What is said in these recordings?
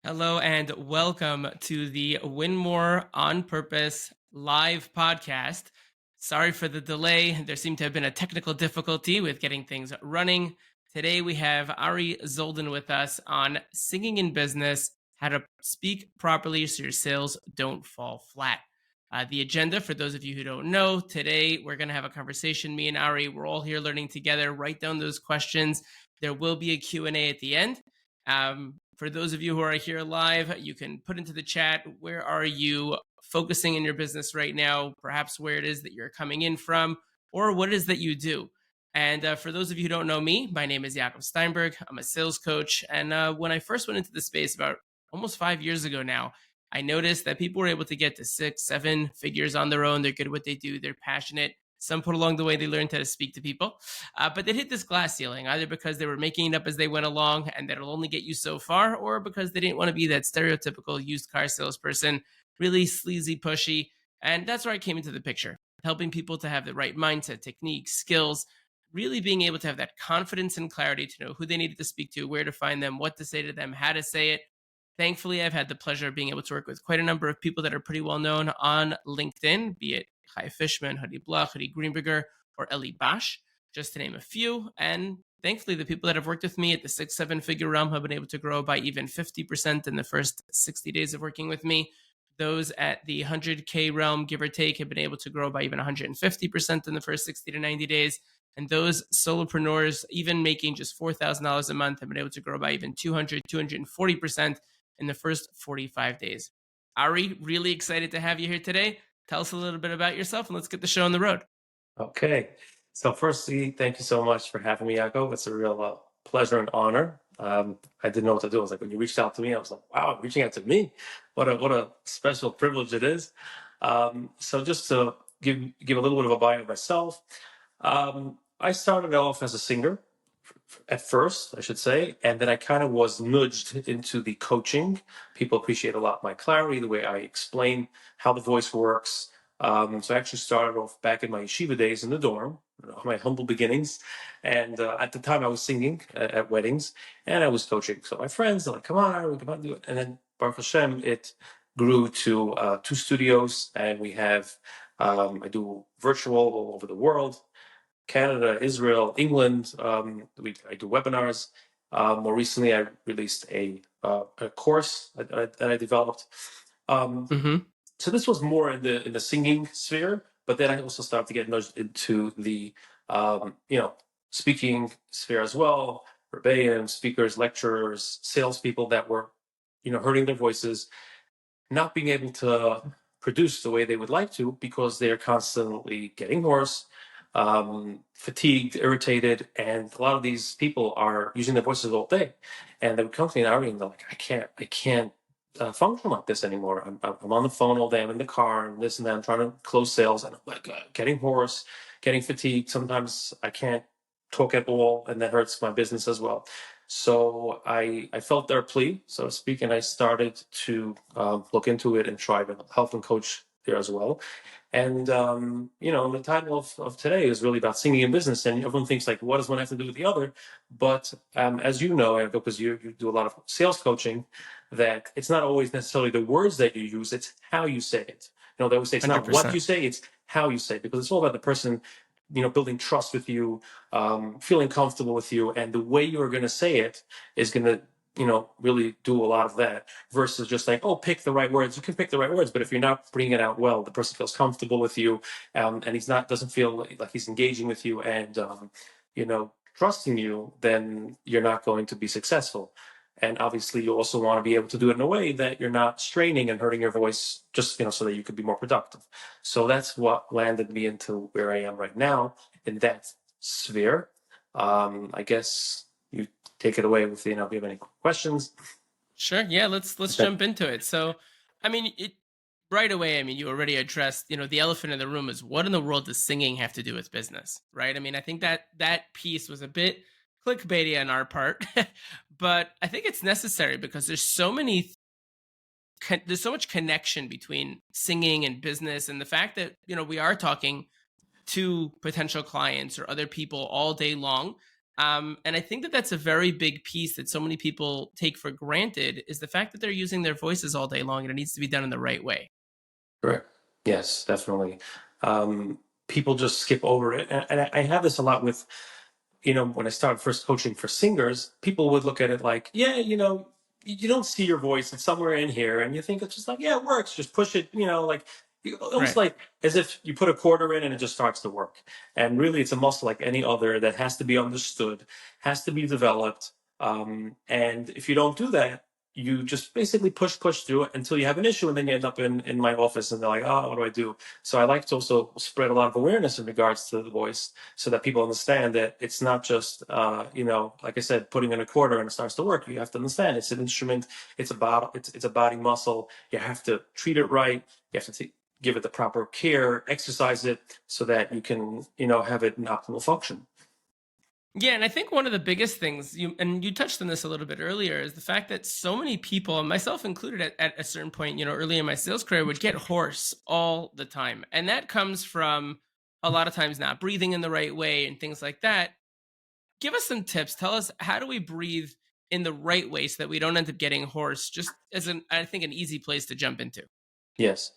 Hello and welcome to the Win More on Purpose live podcast. Sorry for the delay. There seemed to have been a technical difficulty with getting things running. Today we have Ari Zoldan with us on singing in business, how to speak properly so your sales don't fall flat. The agenda, for those of you who don't know, today we're going to have a conversation. Me and Ari, we're all here learning together. Write down those questions. There will be a Q&A at the end. For those of you who are here live, you can put into the chat, where are you focusing in your business right now? Perhaps where it is that you're coming in from, or what it is that you do. And for those of you who don't know me, my name is Yaacov Steinberg. I'm a sales coach. And when I first went into the space about almost 5 years ago now, I noticed that people were able to get to 6, 7 figures on their own. They're good at what they do. They're passionate. Some put along the way, they learned how to speak to people. But they hit this glass ceiling, either because they were making it up as they went along and that'll only get you so far, or because they didn't want to be that stereotypical used car salesperson, really sleazy, pushy. And that's where I came into the picture, helping people to have the right mindset, techniques, skills, really being able to have that confidence and clarity to know who they needed to speak to, where to find them, what to say to them, how to say it. Thankfully, I've had the pleasure of being able to work with quite a number of people that are pretty well known on LinkedIn, be it Chai Fishman, Hudi Bloch, Hudi Greenberger, or Eli Bash, just to name a few. And thankfully, the people that have worked with me at the 6, 7 figure realm have been able to grow by even 50% in the first 60 days of working with me. Those at the 100K realm, give or take, have been able to grow by even 150% in the first 60 to 90 days. And those solopreneurs, even making just $4,000 a month, have been able to grow by even 200, 240% in the first 45 days. Ari, really excited to have you here today. Tell us a little bit about yourself and let's get the show on the road. Okay. So firstly, thank you so much for having me, Yaacov. It's a real pleasure and honor. I didn't know what to do. I was like, when you reached out to me, I was like, wow, reaching out to me. What a special privilege it is. So just to give a little bit of a bio of myself, I started off as a singer at first, I should say, and then I kind of was nudged into the coaching. People appreciate a lot my clarity, the way I explain how the voice works. So I actually started off back in my yeshiva days in the dorm, my humble beginnings. And at the time I was singing at weddings and I was coaching. So my friends are like, come on, Aaron, come on, do it. And then Baruch Hashem, it grew to 2 studios and we have, I do virtual all over the world. Canada, Israel, England. I do webinars. More recently, I released a course that I developed. Um, Mm-hmm. so this was more in the singing sphere, but then I also started to get nudged into the speaking sphere as well. Rebbeim, speakers, lecturers, salespeople that were hurting their voices, not being able to produce the way they would like to because they're constantly getting hoarse, fatigued, irritated, and a lot of these people are using their voices all day. And they would come to me and they're like, I can't function like this anymore. I'm on the phone all day. I'm in the car and this and that. I'm trying to close sales, and I'm like getting hoarse, getting fatigued. Sometimes I can't talk at all, and that hurts my business as well. So I felt their plea, so to speak, and I started to look into it and try to help and coach there as well. And the title of today is really about singing in business, and everyone thinks like, what does one have to do with the other? But as you know, because you do a lot of sales coaching, that it's not always necessarily the words that you use; it's how you say it. They always say it's not what 100%. you say; it's how you say it, because it's all about the person, building trust with you, feeling comfortable with you, and the way you're going to say it is going to, really do a lot of that. Versus just like, oh, pick the right words. You can pick the right words, but if you're not bringing it out well, the person feels comfortable with you, and he's not doesn't feel like he's engaging with you and trusting you, then you're not going to be successful. And obviously, you also want to be able to do it in a way that you're not straining and hurting your voice, just so that you could be more productive. So that's what landed me into where I am right now in that sphere. I guess you take it away with, if you have any questions. Sure. Yeah, let's Okay. jump into it. So, I mean, it right away, I mean, you already addressed, the elephant in the room is what in the world does singing have to do with business, right? I mean, I think that piece was a bit clickbaity on our part, but I think it's necessary because there's so much connection between singing and business, and the fact that, we are talking to potential clients or other people all day long. And I think that that's a very big piece that so many people take for granted is the fact that they're using their voices all day long and it needs to be done in the right way. Correct. Yes, definitely. People just skip over it. And I have this a lot with, when I started first coaching for singers, people would look at it like, yeah, you don't see your voice. It's somewhere in here. And you think it's just like, yeah, it works. Just push it, like almost Right. like as if you put a quarter in and it just starts to work. And really, it's a muscle like any other that has to be understood, has to be developed. And if you don't do that, you just basically push through it until you have an issue, and then you end up in my office and they're like, oh, what do I do? So I like to also spread a lot of awareness in regards to the voice so that people understand that it's not just, like I said, putting in a quarter and it starts to work. You have to understand it's an instrument, it's a body muscle. You have to treat it right. You have to give it the proper care, exercise it so that you can, have it in optimal function. Yeah, and I think one of the biggest things you touched on this a little bit earlier is the fact that so many people, and myself included at a certain point, early in my sales career, would get hoarse all the time. And that comes from a lot of times not breathing in the right way and things like that. Give us some tips. Tell us, how do we breathe in the right way so that we don't end up getting hoarse, just as I think an easy place to jump into. Yes.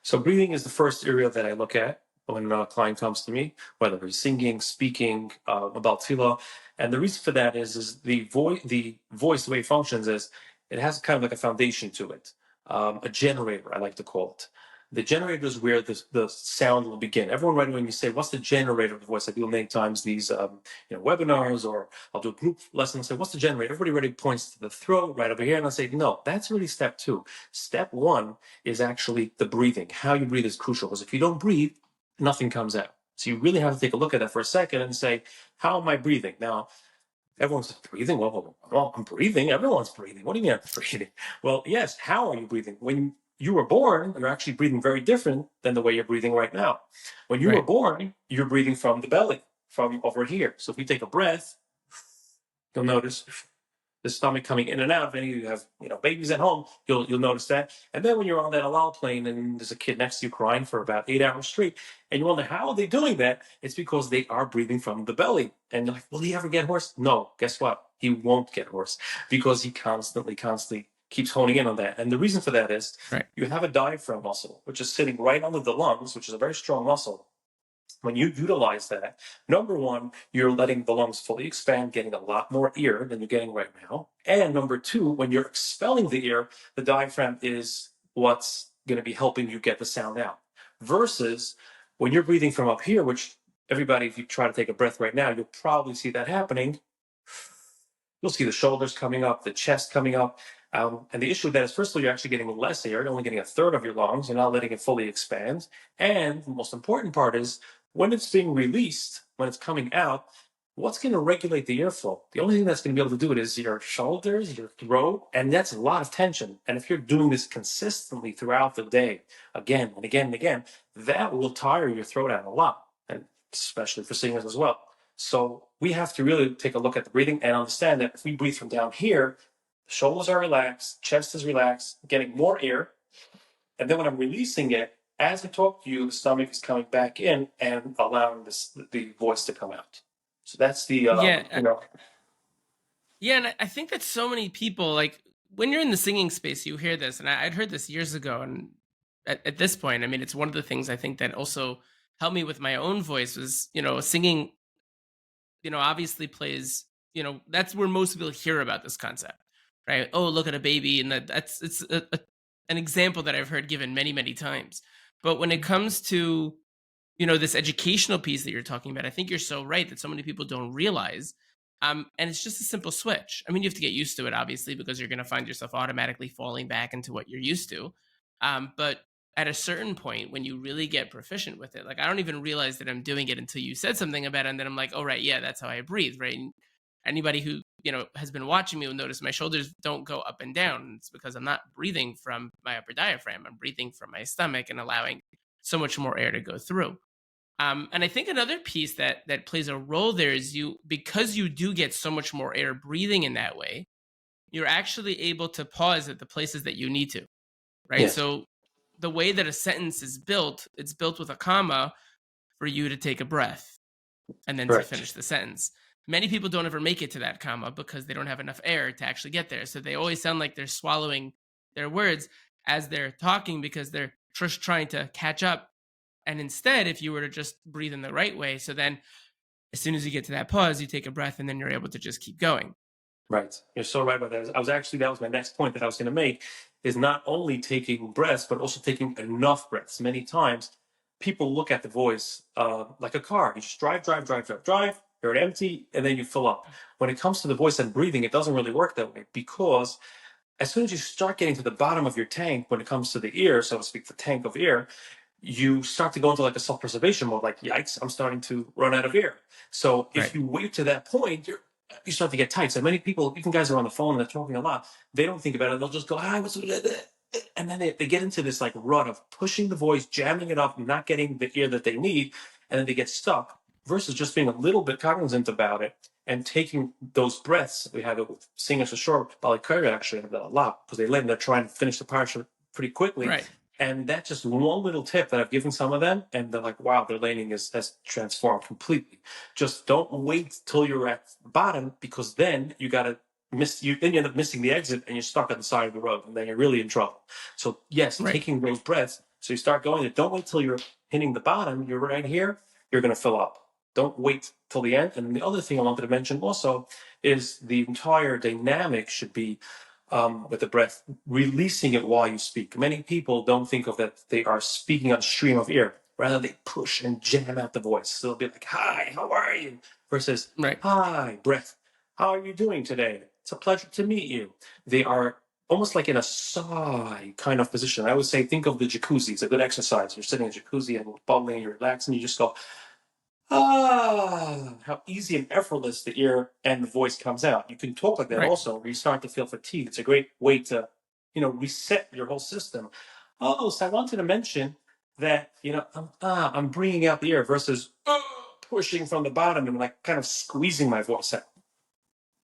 So breathing is the first area that I look at when a client comes to me, whether he's singing, speaking about tefillah. And the reason for that is the voice, the way it functions is it has kind of like a foundation to it, a generator, I like to call it. The generator is where the sound will begin. Everyone, right when you say, "What's the generator of the voice?" I do many times these, webinars, or I'll do a group lesson and say, "What's the generator?" Everybody already points to the throat right over here, and I say, "No, that's really step two. Step one is actually the breathing. How you breathe is crucial because if you don't breathe, nothing comes out. So you really have to take a look at that for a second and say, how am I breathing? Now, everyone's breathing. Well, I'm breathing. Everyone's breathing. What do you mean I'm breathing? Well, yes. How are you breathing? When you were born, you're actually breathing very different than the way you're breathing right now. When you were Right. born, you're breathing from the belly, from over here. So if you take a breath, you'll notice the stomach coming in and out. If any of you have, babies at home, you'll notice that. And then when you're on that halal plane and there's a kid next to you crying for about 8 hours straight, and you wonder how are they doing that? It's because they are breathing from the belly. And you're like, will he ever get hoarse? No. Guess what? He won't get hoarse because he constantly keeps honing in on that. And the reason for that is Right. you have a diaphragm muscle, which is sitting right under the lungs, which is a very strong muscle. When you utilize that, number one, you're letting the lungs fully expand, getting a lot more air than you're getting right now. And number two, when you're expelling the air, the diaphragm is what's going to be helping you get the sound out. Versus when you're breathing from up here, which everybody, if you try to take a breath right now, you'll probably see that happening. You'll see the shoulders coming up, the chest coming up. And the issue with that is, first of all, you're actually getting less air. You're only getting a third of your lungs. You're not letting it fully expand. And the most important part is when it's being released, when it's coming out, what's going to regulate the airflow? The only thing that's going to be able to do it is your shoulders, your throat, and that's a lot of tension. And if you're doing this consistently throughout the day, again and again and again, that will tire your throat out a lot, and especially for singers as well. So we have to really take a look at the breathing and understand that if we breathe from down here, the shoulders are relaxed, chest is relaxed, getting more air. And then when I'm releasing it, as I talk to you, the stomach is coming back in and allowing the voice to come out. So that's the, Yeah. Yeah, and I think that so many people, like, when you're in the singing space, you hear this, and I'd heard this years ago. And at this point, I mean, it's one of the things I think that also helped me with my own voice was, singing, obviously plays, that's where most people hear about this concept, right? Oh, look at a baby. And it's an example that I've heard given many, many times. But when it comes to, this educational piece that you're talking about, I think you're so right that so many people don't realize. And it's just a simple switch. I mean, you have to get used to it, obviously, because you're going to find yourself automatically falling back into what you're used to. But at a certain point, when you really get proficient with it, like, I don't even realize that I'm doing it until you said something about it, and then I'm like, oh right, yeah, that's how I breathe, right? And anybody who has been watching me will notice my shoulders don't go up and down. It's because I'm not breathing from my upper diaphragm. I'm breathing from my stomach and allowing so much more air to go through. And I think another piece that plays a role there is, because you do get so much more air breathing in that way, you're actually able to pause at the places that you need to, right? yes, So the way that a sentence is built, it's built with a comma for you to take a breath and then to correct. finish the sentence. Many people don't ever make it to that comma because they don't have enough air to actually get there. So they always sound like they're swallowing their words as they're talking because they're just trying to catch up. And instead, if you were to just breathe in the right way, so then as soon as you get to that pause, you take a breath and then you're able to just keep going. Right. You're so right about that. I was actually, that was my next point that I was going to make, is not only taking breaths, but also taking enough breaths. Many times people look at the voice like a car. You just drive, drive, drive, drive, drive. You're at empty and then you fill up. When it comes to the voice and breathing, it doesn't really work that way, because as soon as you start getting to the bottom of your tank, when it comes to the ear, so to speak, the tank of air, you start to go into like a self-preservation mode, like, yikes, I'm starting to run out of air. So if Right. you wait to that point, you start to get tight. So many people, even guys who are on the phone and they're talking a lot, they don't think about it. They'll just go, hi, what's, and then they get into this like rut of pushing the voice, jamming it up, not getting the ear that they need, and then they get stuck, versus just being a little bit cognizant about it and taking those breaths. We have it with singers for sure. Bali Kurga actually have that a lot, because they let them, they're trying to finish the parsha pretty quickly. Right. And that's just one little tip that I've given some of them, and they're like, wow, their laning has transformed completely. Just don't wait till you're at the bottom, because then you got to then you end up missing the exit and you're stuck on the side of the road, and then you're really in trouble. So yes, Right. taking those breaths. So you start going there. Don't wait till you're hitting the bottom. You're right here. You're going to fill up. Don't wait till the end. And the other thing I wanted to mention also is the entire dynamic should be with the breath, releasing it while you speak. Many people don't think of that they are speaking on stream of air. Rather, they push and jam out the voice. So they'll be like, hi, how are you? Versus, Right. hi, breath, how are you doing today? It's a pleasure to meet you. They are almost like in a sigh kind of position. I would say, think of the jacuzzi. It's a good exercise. You're sitting in a jacuzzi and bubbling, you're relaxing, you just go, how easy and effortless the ear and the voice comes out. You can talk like that Right. also, where you start to feel fatigued. It's a great way to, reset your whole system. Oh, so I wanted to mention that, I'm bringing out the ear versus pushing from the bottom and like kind of squeezing my voice out.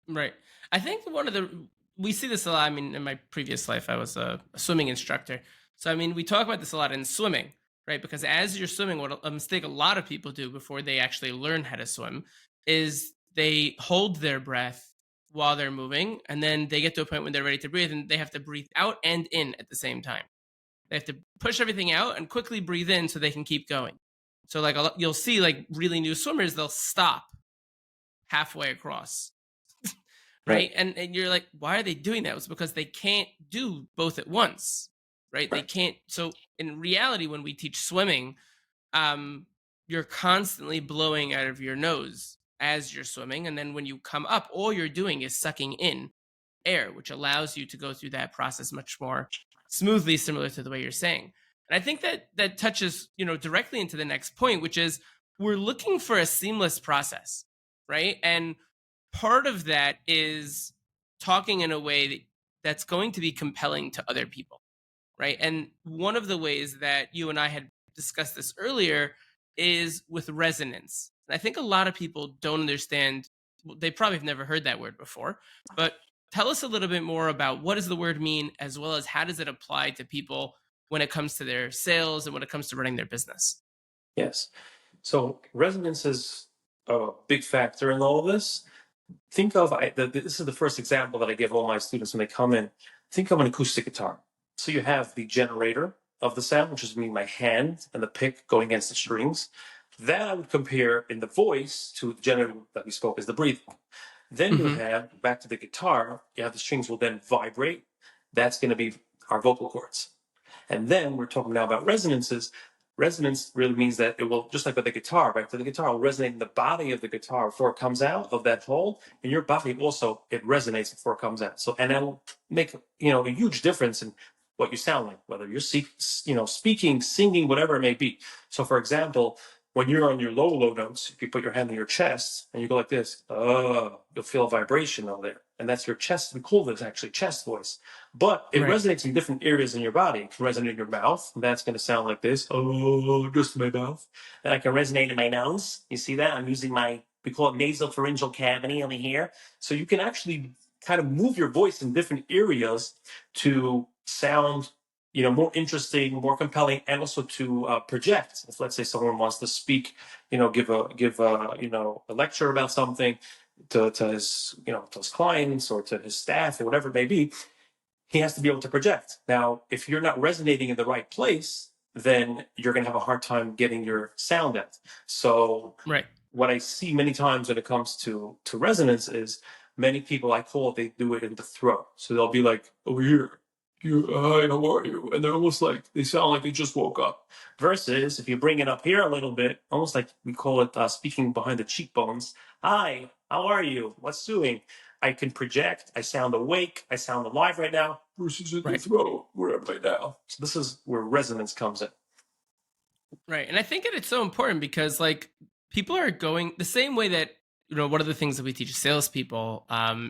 Right. I think one of the we see this a lot. I mean, in my previous life, I was a swimming instructor. So I mean, we talk about this a lot in swimming, right? Because as you're swimming, what a mistake a lot of people do before they actually learn how to swim is they hold their breath while they're moving, and then they get to a point when they're ready to breathe, and they have to breathe out and in at the same time. They have to push everything out and quickly breathe in so they can keep going. So like you'll see like really new swimmers, they'll stop halfway across, Right, right? And you're like, why are they doing that? It's because they can't do both at once, right? They right, can't. So in reality, when we teach swimming, um, you're constantly blowing out of your nose as you're swimming, and then when you come up, all you're doing is sucking in air, which allows you to go through that process much more smoothly, similar to the way you're saying. And I think that that touches, directly into the next point, which is we're looking for a seamless process, right? And part of that is talking in a way that's going to be compelling to other people, right? And one of the ways that you and I had discussed this earlier is with resonance. And I think a lot of people don't understand, they probably have never heard that word before, but tell us a little bit more about what does the word mean, as well as how does it apply to people when it comes to their sales and when it comes to running their business. yes. So resonance is a big factor in all of this. Think of, this is the first example that I give all my students when they come in. Think of an acoustic guitar. So you have the generator of the sound, which is me, my hand and the pick going against the strings. That I would compare in the voice to the generator that we spoke as the breathing. Then you Hmm. have, back to the guitar, you have the strings will then vibrate. That's going to be our vocal cords. And then we're talking now about resonances. Resonance really means that it will, just like with the guitar, right? So the guitar will resonate in the body of the guitar before it comes out of that hole. And your body also, it resonates before it comes out. So, and that'll make, a huge difference in what you sound like, whether you're, speaking, singing, whatever it may be. So for example, when you're on your low notes, if you put your hand on your chest and you go like this, you'll feel a vibration over there. And that's your chest. We call this actually chest voice. But it Right. resonates in different areas in your body. It can resonate in your mouth. And that's going to sound like this. Oh, just my mouth. And I can resonate in my nose. You see that? I'm using we call it nasal pharyngeal cavity over here. So you can actually kind of move your voice in different areas to sound more interesting, more compelling, and also to project. If, let's say, someone wants to speak, give a lecture about something to his to his clients or to his staff or whatever it may be, he has to be able to project. Now, if you're not resonating in the right place, then you're going to have a hard time getting your sound out. So Right. what I see many times when it comes to resonance is many people, I call it, they do it in the throat. So they'll be like, over here, hi, how are you? And they're almost like, they sound like they just woke up. Versus if you bring it up here a little bit, almost like we call it speaking behind the cheekbones. Hi, how are you? What's doing? I can project. I sound awake. I sound alive right now. Versus in the Right. throat, where am I now? So this is where resonance comes in. Right. And I think that it's so important because like people are going the same way that, one of the things that we teach salespeople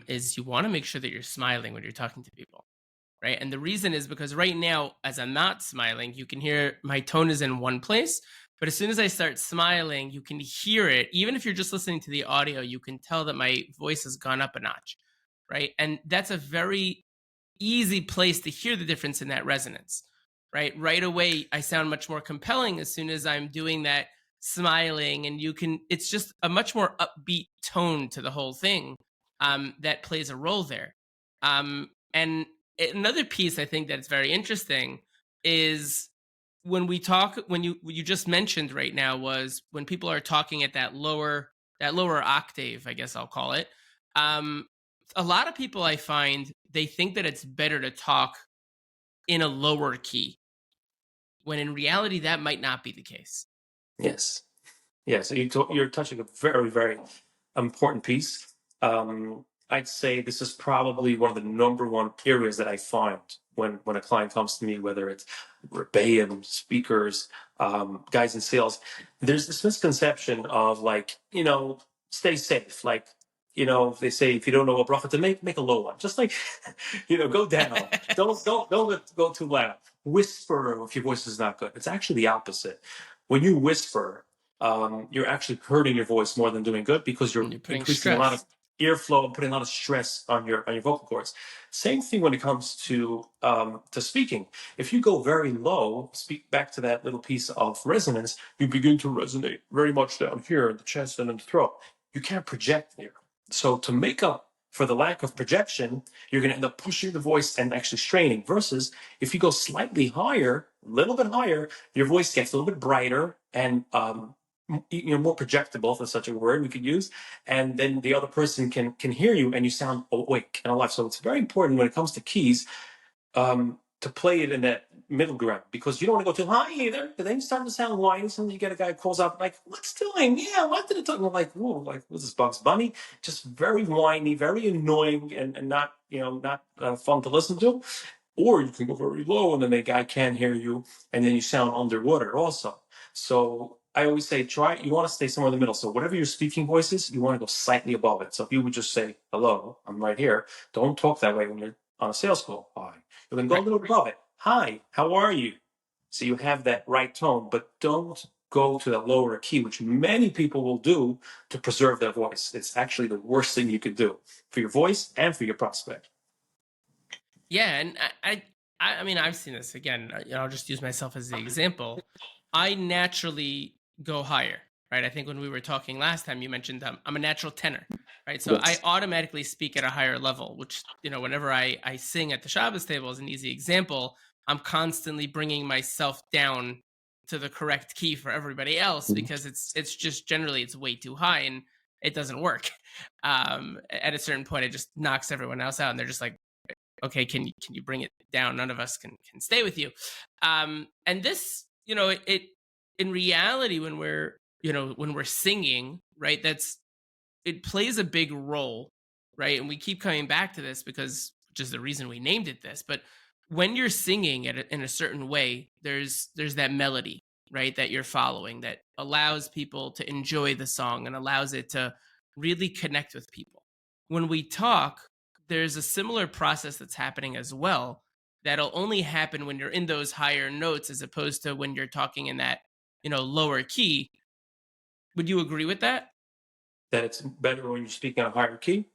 is you want to make sure that you're smiling when you're talking to people. Right. And the reason is because right now, as I'm not smiling, you can hear my tone is in one place. But as soon as I start smiling, you can hear it. Even if you're just listening to the audio, you can tell that my voice has gone up a notch. Right. And that's a very easy place to hear the difference in that resonance. Right away, I sound much more compelling as soon as I'm doing that smiling. And it's just a much more upbeat tone to the whole thing that plays a role there. And another piece I think that's very interesting is when we talk when you just mentioned right now was when people are talking at that lower octave, I guess I'll call it. um a lot of people, I find, they think that it's better to talk in a lower key when in reality that might not be the case. Yes. Yeah, so you're touching a very, very important piece. I'd say this is probably one of the number one areas that I find when a client comes to me, whether it's Rebbeim, speakers, guys in sales. There's this misconception of like, stay safe. Like, they say if you don't know what bracha to make a low one. Just like, go down. Don't go too loud. Whisper if your voice is not good. It's actually the opposite. When you whisper, you're actually hurting your voice more than doing good because you're And you're putting increasing a lot of stress. airflow and putting a lot of stress on your vocal cords. Same thing when it comes to speaking. If you go very low, speak back to that little piece of resonance, you begin to resonate very much down here in the chest and in the throat. You can't project there. So to make up for the lack of projection, you're going to end up pushing the voice and actually straining. Versus if you go slightly higher, a little bit higher, your voice gets a little bit brighter and more projectable, if that's such a word we could use, and then the other person can hear you and you sound awake and alive. So it's very important when it comes to keys to play it in that middle ground, because you don't want to go too high either. But then you start to sound whiny. And you get a guy who calls out like, "What's doing? Yeah, what did it talk?" Like, whoa, like was this Bugs Bunny? Just very whiny, very annoying, and not not fun to listen to. Or you can go very low and then the guy can't hear you and then you sound underwater also. So I always say you want to stay somewhere in the middle. So whatever your speaking voice is, you want to go slightly above it. So if you would just say, hello, I'm right here. Don't talk that way when you're on a sales call. Hi. You can go a Right. little above it. Hi, how are you? So you have that right tone, but don't go to the lower key, which many people will do to preserve their voice. It's actually the worst thing you could do for your voice and for your prospect. Yeah, and I mean, I've seen this again. I'll just use myself as the example. I naturally go higher, right? I think when we were talking last time, you mentioned I'm a natural tenor, right? So I Yes. automatically speak at a higher level, which, whenever I sing at the Shabbos table is an easy example. I'm constantly bringing myself down to the correct key for everybody else because it's just generally it's way too high and it doesn't work. At a certain point, it just knocks everyone else out, and they're just like, okay, can you bring it down? None of us can stay with you. And this, it in reality, when we're singing, right, it plays a big role, right? And we keep coming back to this because which is the reason we named it this. But when you're singing in a certain way, there's that melody, right, that you're following that allows people to enjoy the song and allows it to really connect with people. When we talk, there's a similar process that's happening as well that'll only happen when you're in those higher notes as opposed to when you're talking in that lower key. Would you agree with that? That it's better when you speak in a higher key.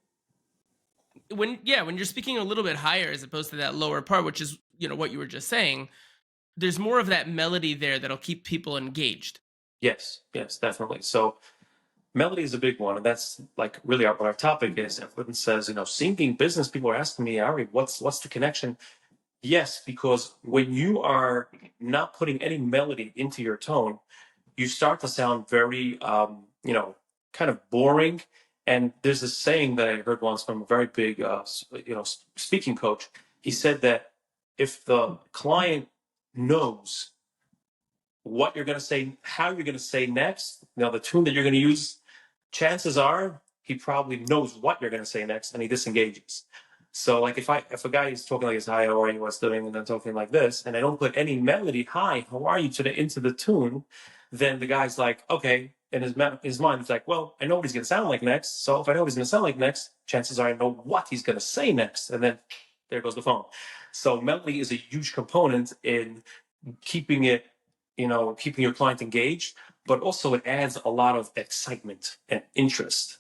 When you're speaking a little bit higher as opposed to that lower part, which is what you were just saying, there's more of that melody there that'll keep people engaged. Yes, yes, definitely. So melody is a big one, and that's like really what our topic is. Everyone says, singing business. People are asking me, Ari, what's the connection? Yes, because when you are not putting any melody into your tone, you start to sound very, kind of boring. And there's this saying that I heard once from a very big, speaking coach. He said that if the client knows what you're going to say, how you're going to say next, the tune that you're going to use, chances are he probably knows what you're going to say next, and he disengages. So, like, if a guy is talking like this, "Hi, how are you? What's doing?" and then talking like this, and I don't put any melody, "Hi, how are you?" into the tune, then the guy's like, okay, in his mind, he's like, well, I know what he's going to sound like next. So if I know what he's going to sound like next, chances are I know what he's going to say next, and then there goes the phone. So melody is a huge component in keeping it, keeping your client engaged, but also it adds a lot of excitement and interest.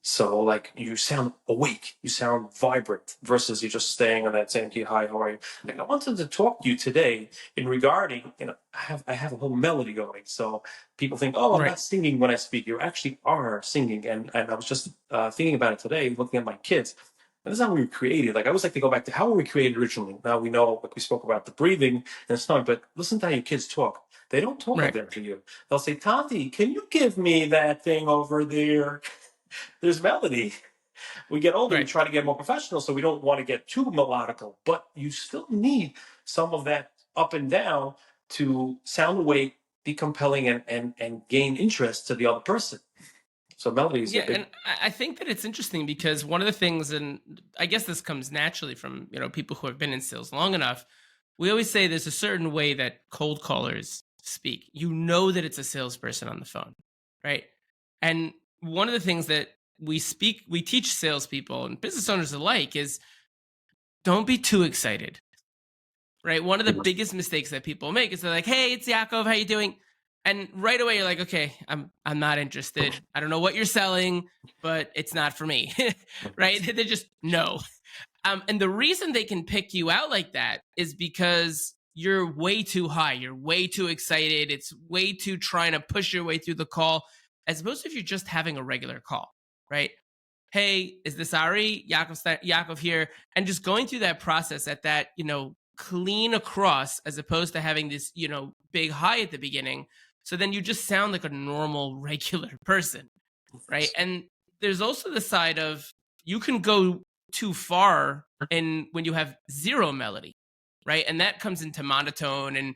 So like you sound awake, you sound vibrant versus you just staying on that same key. Hi, how are you? Like I wanted to talk to you today in regarding, I have a whole melody going. So people think, oh, I'm Right. not singing when I speak. You actually are singing. And I was just thinking about it today, looking at my kids. And this is how we were created. Like I always like to go back to how were we created originally. Now we know, like we spoke about the breathing and stuff, but listen to how your kids talk. They don't talk like Right. that to you. They'll say, Tati, can you give me that thing over there? There's melody. We get older, we Right. try to get more professional, so we don't want to get too melodical, but you still need some of that up and down to sound awake, be compelling, and gain interest to the other person. So melody is a Yeah, big. and I think that it's interesting because one of the things, and I guess this comes naturally from people who have been in sales long enough. We always say there's a certain way that cold callers speak. You know that it's a salesperson on the phone, right? And one of the things that we teach salespeople and business owners alike is don't be too excited, right? One of the biggest mistakes that people make is they're like, "Hey, it's Yaacov. How you doing?" And right away you're like, "Okay, I'm not interested. I don't know what you're selling, but it's not for me." Right? They just no. And the reason they can pick you out like that is because you're way too high. You're way too excited. It's way too trying to push your way through the call, as opposed to if you're just having a regular call, right? Hey, is this Ari? Yaacov here. And just going through that process at that, clean across as opposed to having this, big high at the beginning. So then you just sound like a normal, regular person, right? And there's also the side of you can go too far and when you have zero melody, right? And that comes into monotone and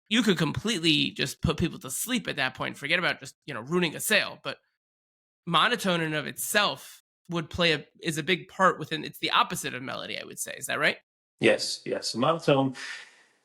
you could completely just put people to sleep at that point. Forget about just, ruining a sale. But monotone in of itself would is a big part within it's the opposite of melody, I would say. Is that right? Yes, yes. Monotone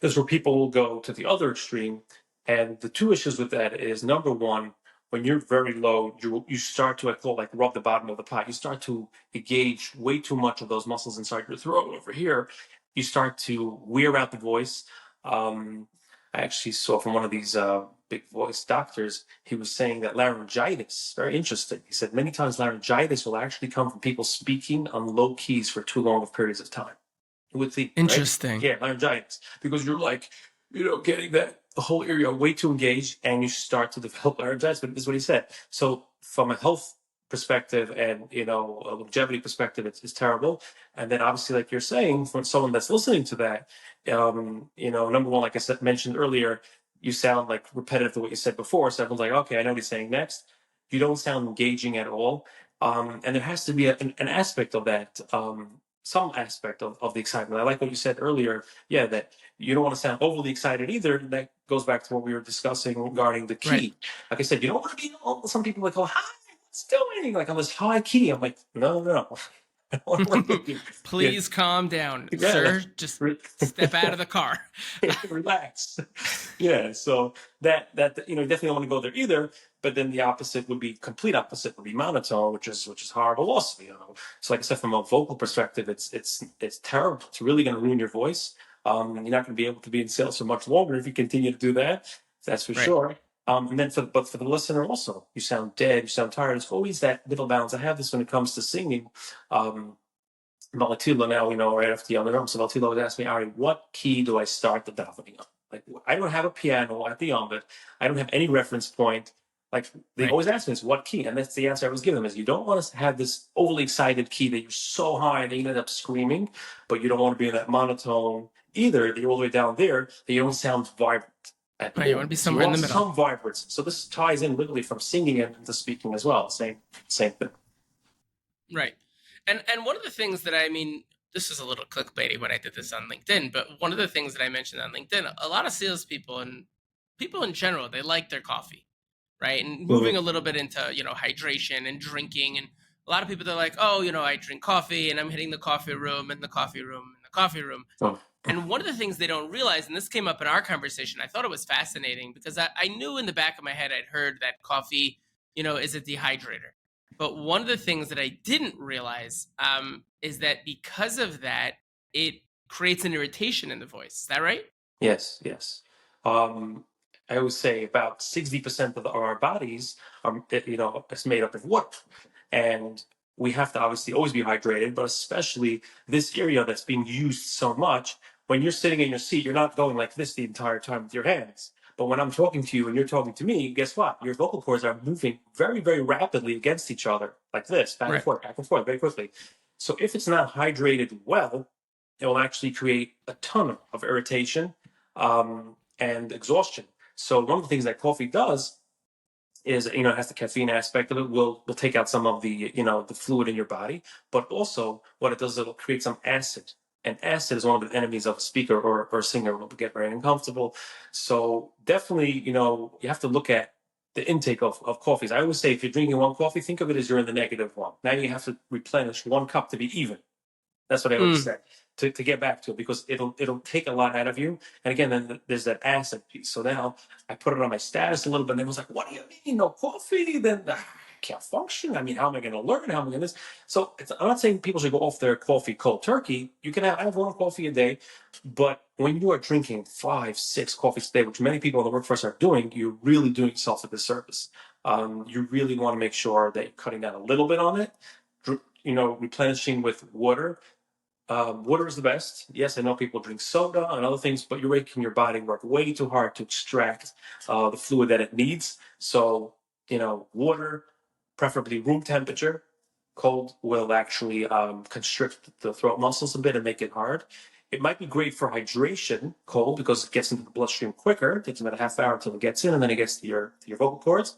is where people will go to the other extreme. And the two issues with that is number one, when you're very low, you start to, I call it like rub the bottom of the pot. You start to engage way too much of those muscles inside your throat over here. You start to wear out the voice. I actually saw from one of these big voice doctors, he was saying that laryngitis, very interesting. He said many times laryngitis will actually come from people speaking on low keys for too long of periods of time. You would think, right? Interesting. Yeah, laryngitis, because you're like, getting that the whole area way too engaged, and you start to develop laryngitis. But this is what he said. So from a health perspective and a longevity perspective, it's terrible. And then obviously, like you're saying, from someone that's listening to that, number one, like I said mentioned earlier, you sound like repetitive to what you said before. So everyone's like, okay, I know what he's saying next. You don't sound engaging at all. And there has to be an aspect of that. Some aspect of the excitement. I like what you said earlier. Yeah, that you don't want to sound overly excited either. That goes back to what we were discussing regarding the Right. key. Like I said, you don't want to be some people like, oh, hi, what's doing? Like on this high key. I'm like, no, no, no. I don't want to work with you. Yeah, Please calm down, yeah, sir. Just step out of the car. relax. Yeah, so that definitely don't want to go there either. But then the opposite would be complete opposite would be monotone, which is horrible also. So like I said, from a vocal perspective, it's terrible. It's really going to ruin your voice. You're not going to be able to be in sales for much longer if you continue to do that. That's for Right. sure. And then but for the listener also, you sound dead, you sound tired. It's always that middle balance. I have this when it comes to singing. Um, Malatila now, right after Yom Kippur. So Malatila would ask me, Ari, what key do I start the davening on? Like, I don't have a piano at the Yom, but I don't have any reference point. Like, they Right. always ask me, is what key? And that's the answer I was giving them, is you don't want to have this overly excited key that you're so high that you end up screaming, but you don't want to be in that monotone either, that you're all the way down there, that you don't sound vibrant at Right. You want to all. be So you somewhere in want the middle. some vibrance. So this ties in literally from singing into speaking as well. Same thing. Right. And one of the things that I mean, this is a little clickbaity when I did this on LinkedIn, but one of the things that I mentioned on LinkedIn, a lot of salespeople and people in general, they like their coffee, right? And moving Mhm. a little bit into, hydration and drinking. And a lot of people, they're like, oh, I drink coffee and I'm hitting the coffee room and the coffee room and the coffee room. Oh. And one of the things they don't realize, and this came up in our conversation, I thought it was fascinating because I knew in the back of my head, I'd heard that coffee, is a dehydrator. But one of the things that I didn't realize is that because of that, it creates an irritation in the voice. Is that right? Yes, yes. Um, I always say about 60% of our bodies are, is made up of water. And we have to obviously always be hydrated, but especially this area that's being used so much. When you're sitting in your seat, you're not going like this the entire time with your hands. But when I'm talking to you and you're talking to me, guess what? Your vocal cords are moving very, very rapidly against each other, like this, Right. back and forth, very quickly. So if it's not hydrated well, it will actually create a ton of irritation and exhaustion. So one of the things that coffee does is, it has the caffeine aspect of it. Will take out some of the the fluid in your body, but also what it does is it'll create some acid. And acid is one of the enemies of a speaker or a singer. Will get very uncomfortable. So definitely, you have to look at the intake of coffees. I always say if you're drinking one coffee, think of it as you're in the negative one. Now you have to replenish one cup to be even. That's what I always Mm. say to get back to it because it'll take a lot out of you. And again, then there's that acid piece. So now I put it on my status a little bit, and it was like, "What do you mean, no coffee? Then I can't function. I mean, how am I going to learn? How am I going to this?" So I'm not saying people should go off their coffee cold turkey. You can have one coffee a day, but when you are drinking 5, 6 coffees a day, which many people in the workforce are doing, you're really doing yourself a disservice. You really want to make sure that you're cutting down a little bit on it. Replenishing with water. Water is the best. Yes, I know people drink soda and other things, but you're making your body work way too hard to extract the fluid that it needs. So, water, preferably room temperature. Cold will actually constrict the throat muscles a bit and make it hard. It might be great for hydration, cold, because it gets into the bloodstream quicker. It takes about a half hour until it gets in, and then it gets to your vocal cords.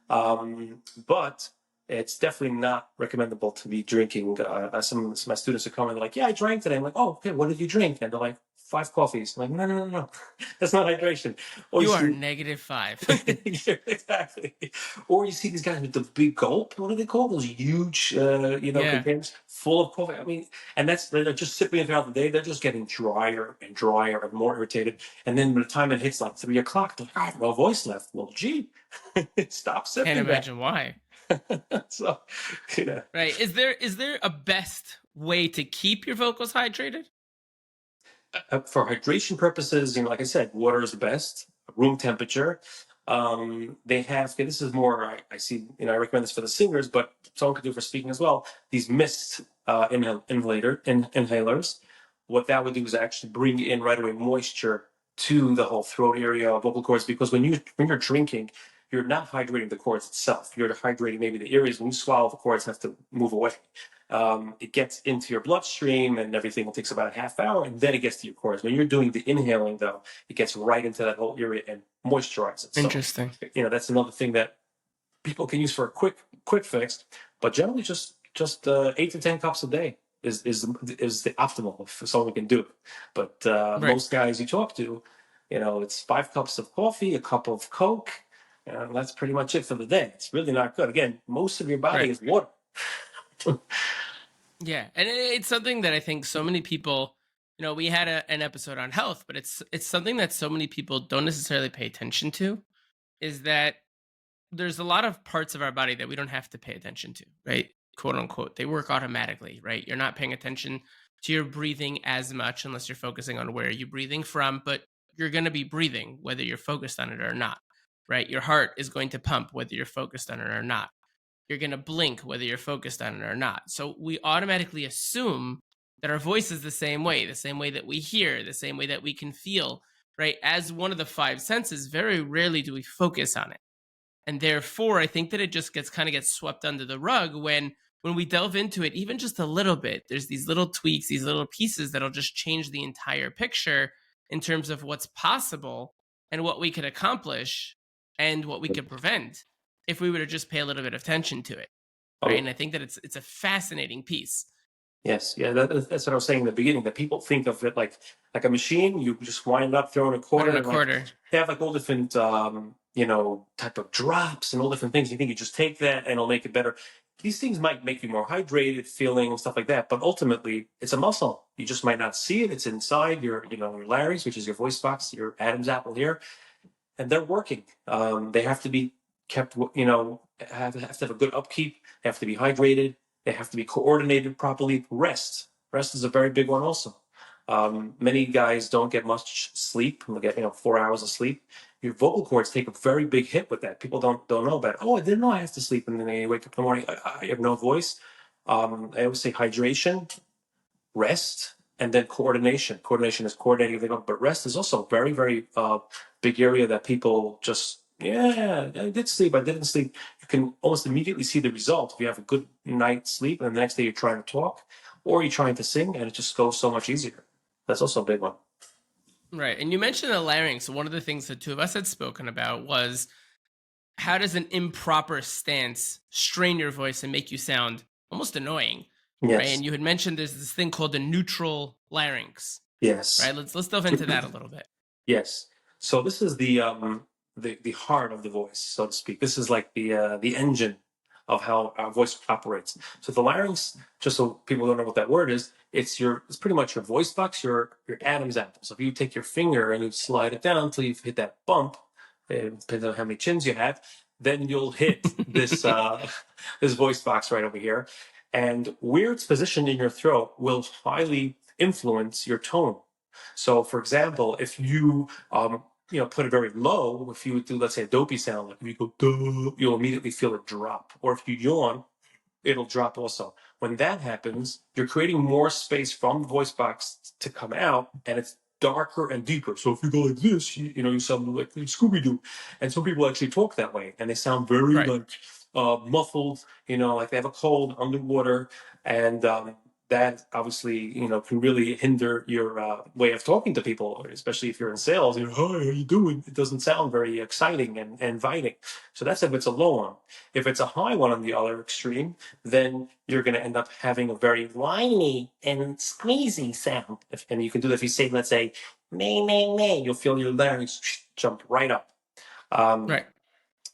But it's definitely not recommendable to be drinking. Some of my students are coming, they're like, "Yeah, I drank today." I'm like, "Oh, okay, what did you drink?" And they're like, "5 coffees." I'm like, "No, no, no, no, that's not hydration." Or you You are see, -5. exactly. Or you see these guys with the big gulp. What do they call those huge, Yeah. containers full of coffee? I mean, and they're just sipping it throughout the day. They're just getting drier and drier and more irritated. And then by the time it hits like 3 o'clock, they're like, "I have no voice left." Well, gee, stop Can't sipping that. imagine why. So, you know, Right. Is there a best way to keep your vocals hydrated? for hydration purposes, like I said, water is the best, room temperature. They have, okay, this is more, I see, I recommend this for the singers, but someone could do for speaking as well. These mist inhalers. What that would do is actually bring in right away moisture to the whole throat area, vocal cords, because when you're drinking, you're not hydrating the cords itself. You're hydrating maybe the areas when you swallow, the cords have to move away. It gets into your bloodstream and everything. It takes about a half hour, and then it gets to your cords. When you're doing the inhaling, though, it gets right into that whole area and moisturizes. So, Interesting. that's another thing that people can use for a quick fix. But generally, just 8 to 10 cups a day is the optimal if someone can do it. But Right. most guys you talk to, it's 5 cups of coffee, a cup of Coke. And that's pretty much it for the day. It's really not good. Again, most of your body Right. is water. Yeah, and it's something that I think so many people, we had an episode on health, but it's something that so many people don't necessarily pay attention to. Is that there's a lot of parts of our body that we don't have to pay attention to, right? Quote unquote, they work automatically, right? You're not paying attention to your breathing as much unless you're focusing on where you're breathing from, but you're going to be breathing whether you're focused on it or not, right? Your heart is going to pump whether you're focused on it or not. You're going to blink whether you're focused on it or not. So we automatically assume that our voice is the same way that we hear, the same way that we can feel, right? As one of the five senses, very rarely do we focus on it. And therefore, I think that it just gets swept under the rug when we delve into it, even just a little bit. There's these little tweaks, these little pieces that'll just change the entire picture in terms of what's possible and what we could accomplish and what we could prevent if we were to just pay a little bit of attention to it, right? Oh, And I think that it's a fascinating piece. yes, yeah, that's what I was saying in the beginning. That people think of it like a machine. You just wind up throwing a Put in quarter, a and like quarter. they have like all different type of drops and all different things. You think you just take that and it'll make it better. These things might make you more hydrated, feeling and stuff like that. But ultimately, it's a muscle. You just might not see it. It's inside your larynx, which is your voice box, your Adam's apple here, and they're working. They have to be kept, have to have a good upkeep. They have to be hydrated. They have to be coordinated properly. Rest is a very big one also. Many guys don't get much sleep. They get 4 hours of sleep. Your vocal cords take a very big hit with that. People don't know about it. Oh, I didn't know I have to sleep, and then they wake up in the morning. I have no voice. I always say hydration, rest, and then coordination. Coordination is coordinating everything, but rest is also a very, very big area that people just, yeah, I did sleep, I didn't sleep. You can almost immediately see the result if you have a good night's sleep and the next day you're trying to talk or you're trying to sing, and it just goes so much easier. That's also a big one. Right. And you mentioned the larynx. One of the things the two of us had spoken about was how does an improper stance strain your voice and make you sound almost annoying, right? Yes, And you had mentioned there's this thing called the neutral larynx, yes. right? Let's delve into that a little bit. Yes. So this is the heart of the voice, so to speak. This is like the engine of how our voice operates. So the larynx, just so people don't know what that word is, it's pretty much your voice box, your Adam's apple. So if you take your finger and you slide it down until you've hit that bump, depending on how many chins you have, then you'll hit this this voice box right over here. And where it's positioned in your throat will highly influence your tone. So, for example, if you put it very low, if you do, let's say, a dopey sound, like if you go duh, you'll immediately feel it drop. Or if you yawn, it'll drop also. When that happens, you're creating more space from the voice box to come out, and it's darker and deeper. So if you go like this, you sound like Scooby Doo. And some people actually talk that way, and they sound very Right. like muffled. Like they have a cold underwater, and that obviously can really hinder your way of talking to people, especially if you're in sales. Hi, how you doing? It doesn't sound very exciting and inviting. So that's if it's a low one. If it's a high one on the other extreme, then you're going to end up having a very whiny and squeezy sound. And you can do that if you say, let's say, may, may, you'll feel your larynx jump right up. Um, Right.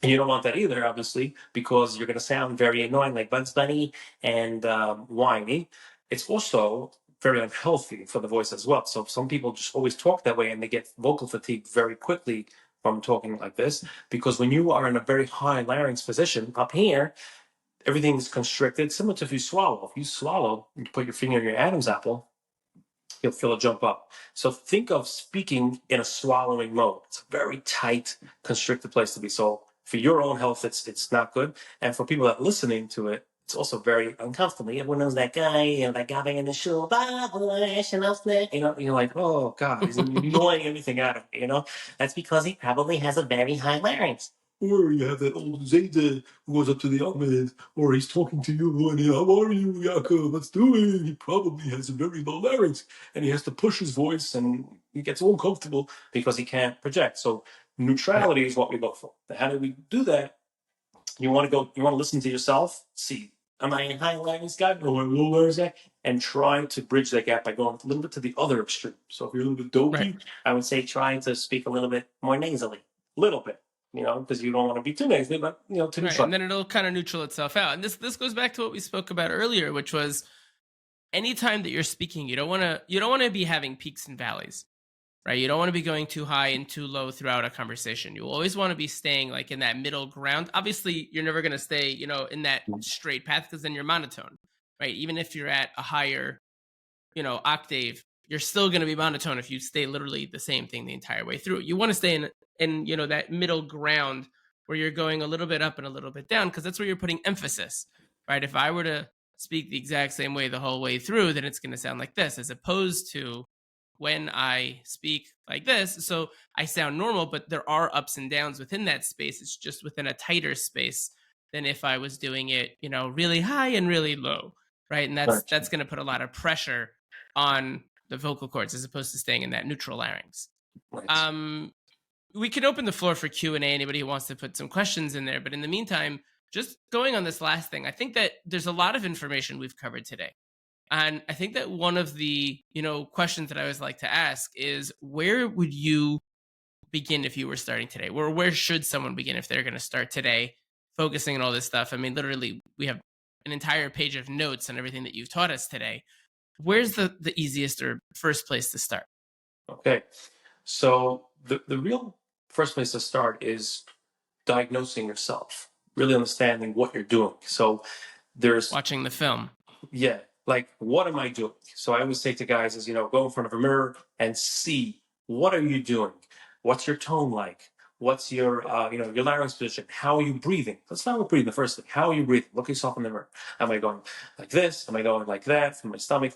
and you don't want that either, obviously, because you're going to sound very annoying, like Bugs Bunny and whiny. It's also very unhealthy for the voice as well. So some people just always talk that way, and they get vocal fatigue very quickly from talking like this, because when you are in a very high larynx position up here, everything's constricted, similar to if you swallow. If you swallow, you put your finger in your Adam's apple, you'll feel it jump up. So think of speaking in a swallowing mode. It's a very tight, constricted place to be. So for your own health, it's not good. And for people that are listening to it, it's also very uncomfortable. Everyone knows that guy, that guy in the show, you're like, oh God, he's annoying everything out of me. That's because he probably has a very high larynx. Or you have that old Zayda who goes up to the Ahmed, or he's talking to you, and how are you, Yaacov? Let's do it. He probably has a very low larynx, and he has to push his voice, and he gets all uncomfortable because he can't project. So Right. neutrality is what we look for. How do we do that? You want to listen to yourself, see, am I a high larynx guy or a low larynx guy? And try to bridge that gap by going a little bit to the other extreme. So if you're a little bit Right. dopey, I would say try to speak a little bit more nasally. Little bit, because you don't want to be too nasally, but, to Right. And neutral. then it'll kind of neutral itself out. And this goes back to what we spoke about earlier, which was anytime that you're speaking, you don't want to be having peaks and valleys, right? You don't want to be going too high and too low throughout a conversation. You always want to be staying like in that middle ground. Obviously, you're never going to stay, in that straight path because then you're monotone, right? Even if you're at a higher, octave, you're still going to be monotone if you stay literally the same thing the entire way through. You want to stay in that middle ground where you're going a little bit up and a little bit down because that's where you're putting emphasis, right? If I were to speak the exact same way the whole way through, then it's going to sound like this, as opposed to when I speak like this. So I sound normal, but there are ups and downs within that space. It's just within a tighter space than if I was doing it, really high and really low, right? And that's Gotcha. going to put a lot of pressure on the vocal cords as opposed to staying in that neutral larynx. Right. Um, we can open the floor for Q&A, anybody who wants to put some questions in there, but in the meantime, just going on this last thing, I think that there's a lot of information we've covered today, and I think that one of the questions that I always like to ask is, where would you begin if you were starting today? Where should someone begin if they're going to start today, focusing on all this stuff? I mean, literally, we have an entire page of notes on everything that you've taught us today. Where's the easiest or first place to start? Okay. So the real first place to start is diagnosing yourself, really understanding what you're doing. So there's Watching the film. yeah, like what am I doing? So I always say to guys is, go in front of a mirror and see, what are you doing? What's your tone like? What's your your larynx position? How are you breathing? Let's start with breathing. The first thing, how are you breathing? Look yourself in the mirror. Am I going like this? Am I going like that from my stomach?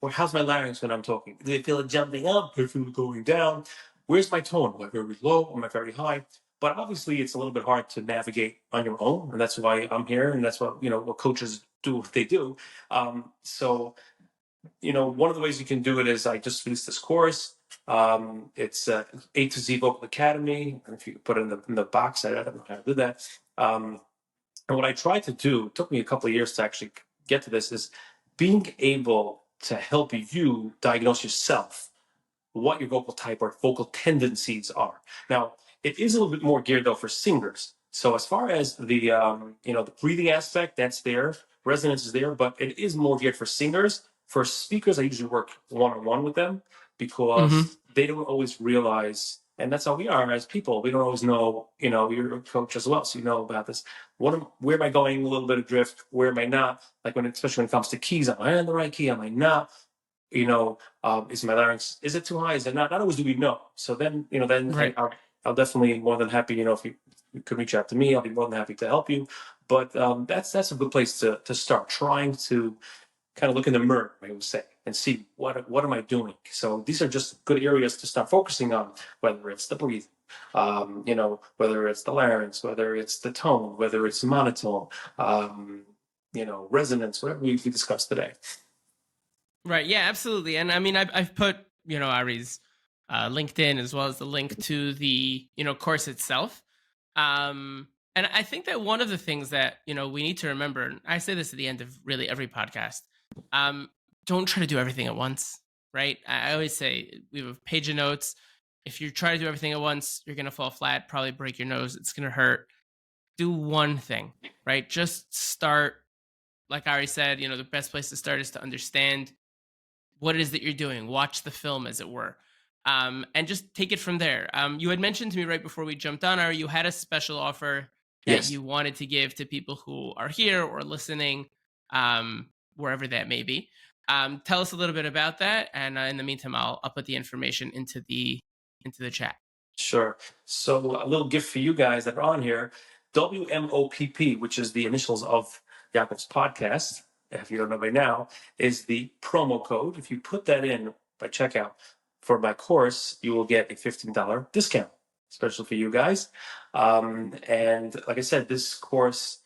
Or how's my larynx when I'm talking? Do I feel it jumping up? Do I feel it going down? Where's my tone? Am I very low? Am I very high? But obviously, it's a little bit hard to navigate on your own, and that's why I'm here, and that's what what coaches do. What they do. So, one of the ways you can do it is, I just released this course. It's A to Z Vocal Academy. And if you could put it in the box, I don't know how to do that. And what I tried to do, it took me a couple of years to actually get to this, is being able to help you diagnose yourself what your vocal type or vocal tendencies are. Now, it is a little bit more geared though for singers. So as far as the the breathing aspect, that's there, resonance is there, but it is more geared for singers. For speakers, I usually work one on one with them Hmm. because they don't always realize, and that's how we are as people. We don't always know. You're a coach as well, so you know about this. Where am I going? A little bit of drift. Where am I not? Like especially when it comes to keys, am I in the right key? Am I not? Is my larynx, is it too high? Is it not? Not always do we know. So then, Right. I'll definitely more than happy, if you could reach out to me, I'll be more than happy to help you. But that's a good place to start trying to kind of look in the mirror, I would say, and see what am I doing. So these are just good areas to start focusing on, whether it's the breathing, whether it's the larynx, whether it's the tone, whether it's monotone, resonance, whatever we discussed today. Right. Yeah, absolutely. And I mean, I've put, Ari's LinkedIn as well as the link to the, course itself. And I think that one of the things that, we need to remember, and I say this at the end of really every podcast, um, don't try to do everything at once, right? I always say we have a page of notes. If you try to do everything at once, you're going to fall flat, probably break your nose. It's going to hurt. Do one thing, right? Just start. Like Ari said, the best place to start is to understand what it is that you're doing. Watch the film, as it were, and just take it from there. You had mentioned to me right before we jumped on, Ari, you had a special offer that Yes. you wanted to give to people who are here or listening, wherever that may be. Tell us a little bit about that, and in the meantime, I'll put the information into the chat. Sure. So a little gift for you guys that are on here, WMOPP, which is the initials of Yaakov's podcast, if you don't know by now, is the promo code. If you put that in by checkout for my course, you will get a $15 discount, especially for you guys. And like I said, this course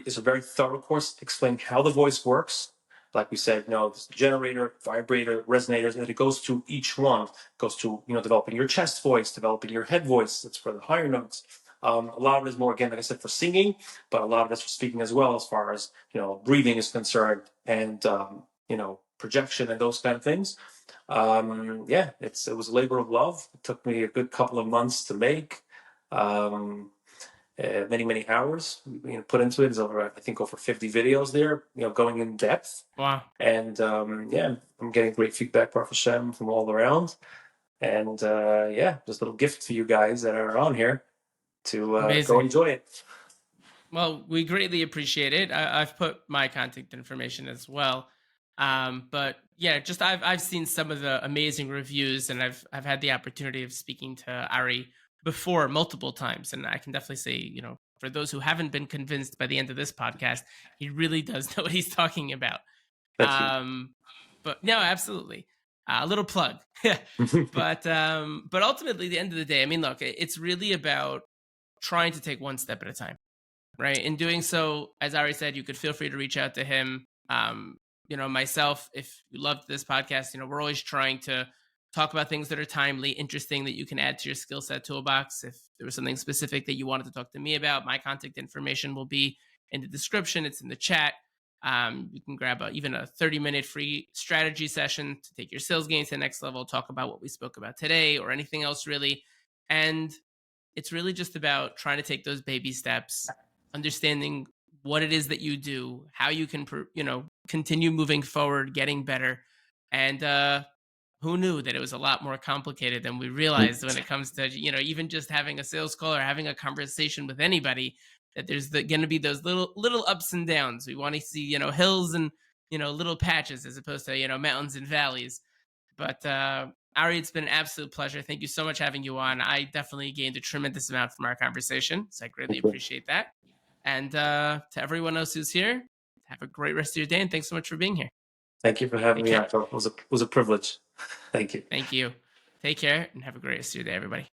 is a very thorough course explaining how the voice works. Like we said, there's the generator, vibrator, resonators, and it goes to each one. It goes to developing your chest voice, developing your head voice. That's for the higher notes. A lot of it is more, again, like I said, for singing, but a lot of it's for speaking as well, as far as breathing is concerned, and projection and those kind of things. Yeah, it was a labor of love. It took me a good couple of months to make. Many many hours put into it. There's over, I think, over 50 videos there, going in depth. Wow, And yeah, I'm getting great feedback, Baruch Hashem, from all around. And yeah, just a little gift for you guys that are on here to go amazing. enjoy it. Well, we greatly appreciate it. I've put my contact information as well. But yeah, just I've seen some of the amazing reviews, and I've had the opportunity of speaking to Ari before multiple times, and I can definitely say for those who haven't been convinced by the end of this podcast, he really does know what he's talking about. That's you. Um, but no, absolutely. A little plug. But ultimately, at the end of the day, I mean, look, it's really about trying to take one step at a time, right? In doing so, as Ari said, you could feel free to reach out to him. Myself, if you loved this podcast, we're always trying to talk about things that are timely, interesting, that you can add to your skill set toolbox. If there was something specific that you wanted to talk to me about, my contact information will be in the description. It's in the chat. You can grab even a 30-minute free strategy session to take your sales game to the next level, talk about what we spoke about today or anything else really. And it's really just about trying to take those baby steps, understanding what it is that you do, how you can, continue moving forward, getting better. And who knew that it was a lot more complicated than we realized when it comes to, even just having a sales call or having a conversation with anybody, that there's going to be those little ups and downs. We want to see, hills and, little patches as opposed to, mountains and valleys. But Ari, it's been an absolute pleasure. Thank you so much having you on. I definitely gained a tremendous amount from our conversation, so I greatly appreciate that. And to everyone else who's here, have a great rest of your day, and thanks so much for being here. Thank you for having Take me, care. Yaacov. It was a privilege. Thank you. Thank you. Take care, and have a great rest of your day, everybody.